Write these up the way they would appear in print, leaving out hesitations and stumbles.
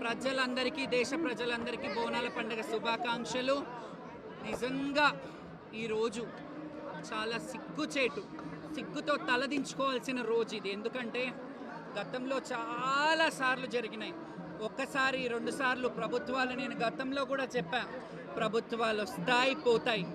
ప్రజలందరికీ దేశ ప్రజలందరికీ బోనాల పండుగ శుభాకాంక్షలు. నిజంగా ఈరోజు చాలా సిగ్గుతో తలదించుకోవాల్సిన రోజు ఇది. ఎందుకంటే గతంలో చాలాసార్లు జరిగినాయి. ఒక్కసారి 2 సార్లు ప్రభుత్వాలు, నేను గతంలో కూడా చెప్పా, ప్రభుత్వాలు వస్తాయి పోతాయి,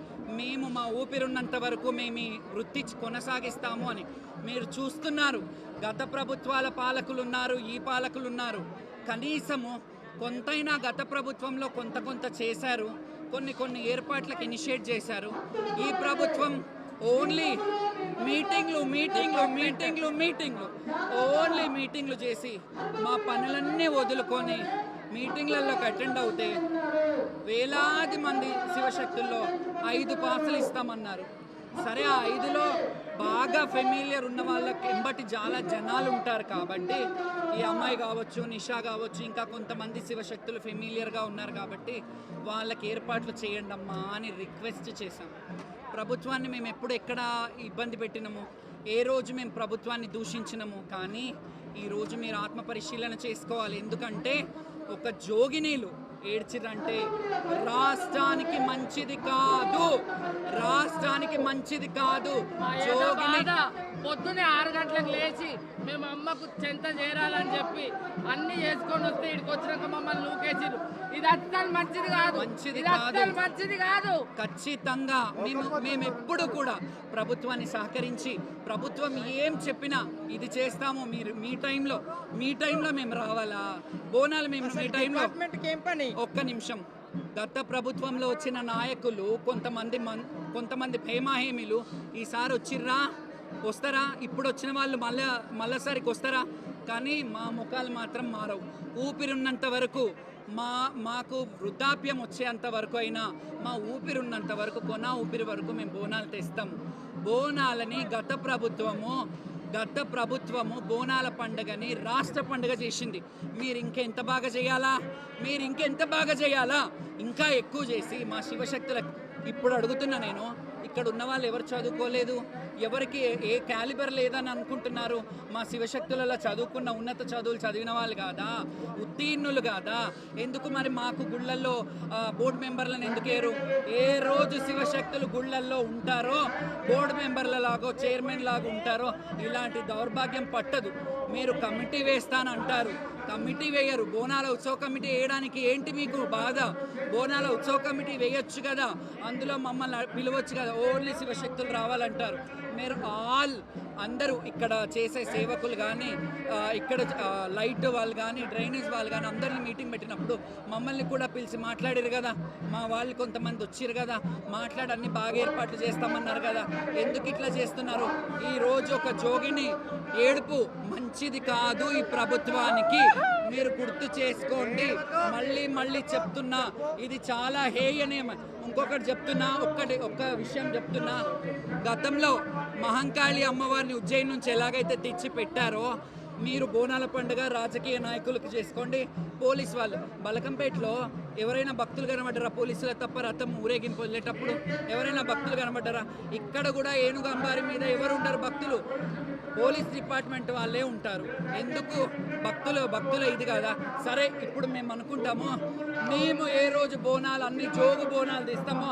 మేము మా ఊపిరున్నంత వరకు మేము ఈ వృత్తి కొనసాగిస్తాము అని. మీరు చూస్తున్నారు, గత ప్రభుత్వాల పాలకులు ఉన్నారు, ఈ పాలకులు ఉన్నారు. కనీసము కొంతైనా గత ప్రభుత్వంలో కొంత చేశారు, కొన్ని ఏర్పాట్లకు ఇనిషియేట్ చేశారు. ఈ ప్రభుత్వం ఓన్లీ మీటింగ్లు ఓన్లీ మీటింగ్లు చేసి మా పనులన్నీ వదులుకొని మీటింగ్లలోకి అటెండ్ అవుతే వేలాది మంది శివశక్తుల్లో 5 పాసులు ఇస్తామన్నారు. సరే, ఆ 5లో బాగా ఫెమిలియర్ ఉన్న వాళ్ళకి ఎంబటి చాలా జనాలు ఉంటారు కాబట్టి, ఈ అమ్మాయి కావచ్చు, నిషా కావచ్చు, ఇంకా కొంతమంది శివశక్తులు ఫెమిలియర్గా ఉన్నారు కాబట్టి వాళ్ళకి ఏర్పాట్లు చేయండి అమ్మా అని రిక్వెస్ట్ చేశాం. ప్రభుత్వాన్ని మేము ఎక్కడ ఇబ్బంది పెట్టినాము, ఏ రోజు మేము ప్రభుత్వాన్ని దూషించినాము. కానీ ఈరోజు మీరు ఆత్మ పరిశీలన చేసుకోవాలి. ఎందుకంటే ఒక జోగినీలు ఏడ్చిరంటే రాష్ట్రానికి మంచిది కాదు. పొద్దునే 6 గంటలకు లేచి మేము అమ్మకు చెంత చేరాలని చెప్పి అన్ని చేసుకొని వస్తే ఇక్కడికి వచ్చినాక మమ్మల్ని లూకేసిరు. ఇది అస్సలు మంచిది కాదు. ఖచ్చితంగా మేము ఎప్పుడు కూడా ప్రభుత్వాన్ని సహకరించి, ప్రభుత్వం ఏం చెప్పినా ఇది చేస్తాము, మీరు మీ టైంలో మేము రావాలా, బోనాలు మేము మీ టైంలో. ఒక్క నిమిషం, గత ప్రభుత్వంలో వచ్చిన నాయకులు కొంతమంది హేమాహేమిలు ఈసారి వస్తారా? ఇప్పుడు వచ్చిన వాళ్ళు మళ్ళీసారికి వస్తారా? కానీ మా ముఖాలు మాత్రం మారవు. ఊపిరున్నంత వరకు, మాకు వృద్ధాప్యం వచ్చేంత వరకు అయినా, మా ఊపిరున్నంత వరకు, ఊపిరి వరకు మేము బోనాలు తెస్తాము. బోనాలని గత ప్రభుత్వము బోనాల పండుగని రాష్ట్ర పండుగ చేసింది. మీరు ఇంకెంత బాగా చేయాలా, ఇంకా ఎక్కువ చేసి మా శివశక్తుల. ఇప్పుడు అడుగుతున్నా నేను, ఇక్కడ ఉన్న వాళ్ళు ఎవరు చదువుకోలేదు, ఎవరికి ఏ క్యాలిబర్ లేదని అనుకుంటున్నారు? మా శివశక్తులలో చదువుకున్న ఉన్నత చదువులు చదివిన వాళ్ళు కాదా, ఉత్తీర్ణులు కాదా? ఎందుకు మరి మాకు గుళ్ళల్లో బోర్డు మెంబర్లను ఎందుకు ఏరు? ఏ రోజు శివశక్తులు గుళ్ళల్లో ఉంటారో, బోర్డు మెంబర్ల లాగో చైర్మన్ లాగా ఉంటారో, ఇలాంటి దౌర్భాగ్యం పట్టదు. మీరు కమిటీ వేస్తానంటారు, కమిటీ వేయరు. బోనాల ఉత్సవ కమిటీ వేయడానికి ఏంటి మీకు బాధ? బోనాల ఉత్సవ కమిటీ వేయొచ్చు కదా, అందులో మమ్మల్ని పిలవచ్చు కదా. ఓన్లీ శివశక్తులు రావాలంటారు. మీరు అందరూ ఇక్కడ చేసే సేవకులు కానీ, ఇక్కడ లైట్ వాళ్ళు కానీ, డ్రైనేజ్ వాళ్ళు కానీ అందరినీ మీటింగ్ పెట్టినప్పుడు మమ్మల్ని కూడా పిలిచి మాట్లాడారు కదా. మా వాళ్ళు కొంతమంది వచ్చారు కదా, మాట్లాడి అన్ని బాగా ఏర్పాట్లు చేస్తామన్నారు కదా. ఎందుకు ఇట్లా చేస్తున్నారు? ఈరోజు ఒక జోగిని ఏడుపు మంచిది కాదు ఈ ప్రభుత్వానికి. మీరు గుర్తు చేసుకోండి. మళ్ళీ చెప్తున్నా, ఇది చాలా హేయనేమ. ఇంకొకటి చెప్తున్నా, ఒక్క విషయం చెప్తున్నా. గతంలో మహంకాళి అమ్మవారిని ఉజ్జయిని నుంచి ఎలాగైతే తెచ్చి పెట్టారో, మీరు బోనాల పండుగ రాజకీయ నాయకులకు చేసుకోండి. పోలీస్ వాళ్ళు బలకంపేటలో ఎవరైనా భక్తులు కనబడ్డారా? పోలీసుల తప్ప రథం ఊరేగింపు వెళ్ళేటప్పుడు ఎవరైనా భక్తులు కనబడ్డారా? ఇక్కడ కూడా ఏనుగు అంబారి మీద ఎవరు ఉండరు భక్తులు, పోలీస్ డిపార్ట్మెంట్ వాళ్ళే ఉంటారు. ఎందుకు? భక్తుల ఇది కదా. సరే, ఇప్పుడు మేము అనుకుంటాము, మేము ఏ రోజు బోనాలు అన్ని జోగు బోనాలు తీస్తామో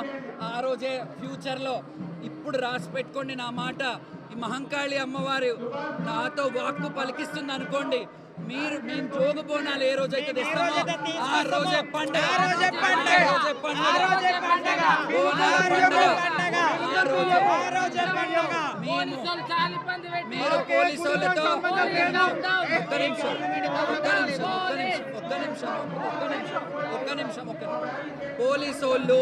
ఆ రోజే ఫ్యూచర్లో, ఇప్పుడు రాసి పెట్టుకోండి నా మాట, ఈ మహంకాళి అమ్మవారు నాతో వాక్కు పలికిస్తుంది అనుకోండి, మేము జోగు బోనాలు ఏ రోజైతే తెస్తామో ఆ రోజే పండుగ. మీరు పోలీసు వాళ్ళతో ఒక్క నిమిషం పోలీసు వాళ్ళు,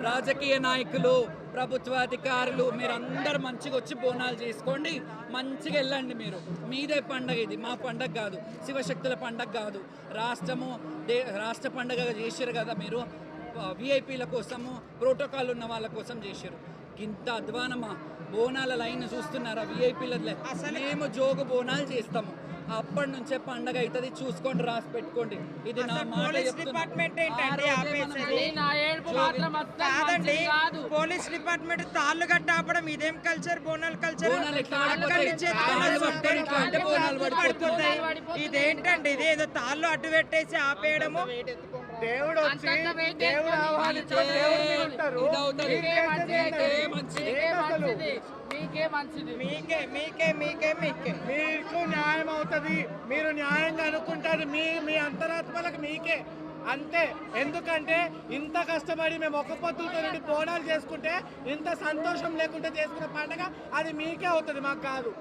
రాజకీయ నాయకులు, ప్రభుత్వాధికారులు మీరందరూ మంచిగా వచ్చి బోనాలు చేసుకోండి, మంచిగా వెళ్ళండి. మీరు మీదే పండగ, ఇది మా పండగ కాదు, శివశక్తుల పండగ కాదు. రాష్ట్ర పండగ చేశారు కదా మీరు. విఐపీల కోసము, ప్రోటోకాల్ ఉన్న వాళ్ళ కోసం చేశారు. ఇంత అధ్వానమా? బోనాల లైన్ చూస్తున్నారా? విఐపీల మేము జోగు బోనాలు చేస్తాము. అప్పటి నుంచే పండగ అవుతుంది, చూసుకోండి, రాసి పెట్టుకోండి. ఇది నా మాట పోలీస్ చెప్తున్నా. డిపార్ట్మెంట్ ఆ ఏంటండి రోజే ఆపేసేది? మనం నా ఏడుపు మాత్రం అస్సలు కాదండి, మంచిది కాదు. పోలీస్ డిపార్ట్మెంట్ తాళ్ళు కట్టి ఆపడం ఇదేం కల్చర్? బోనాల కల్చర్. బోనాలు ఎట్లా పడిపోతాయి? తాళ్ళు పట్టుకొని ఇట్లా అంటే బోనాలు పడిపోతాయి. ఇదేంటండి? ఇది ఏదో తాళ్ళు అడ్డు పెట్టేసి ఆపేయడము. దేవుడు వచ్చి అంతంత వెయిట్ దేవుడు చేసుకొని ఆహ్వానించిన దేవుడు మీరు ఉంటారు. ఇదవుతుంది. మీకే మంచిది, మీకే మంచిది. మీకే మంచిది. మీకే మీకే మీకే మీకే మీకు న్యాయం అవుతుంది, మీరు న్యాయంగా అనుకుంటారు, మీ అంతరాత్మలకు మీకే అంతే. ఎందుకంటే ఇంత కష్టపడి మేము ఒక పొద్దులతో నుండి బోనాలు చేసుకుంటే ఇంత సంతోషం లేకుండా చేసుకున్న పండుగ అది మీకే అవుతుంది, మాకు కాదు.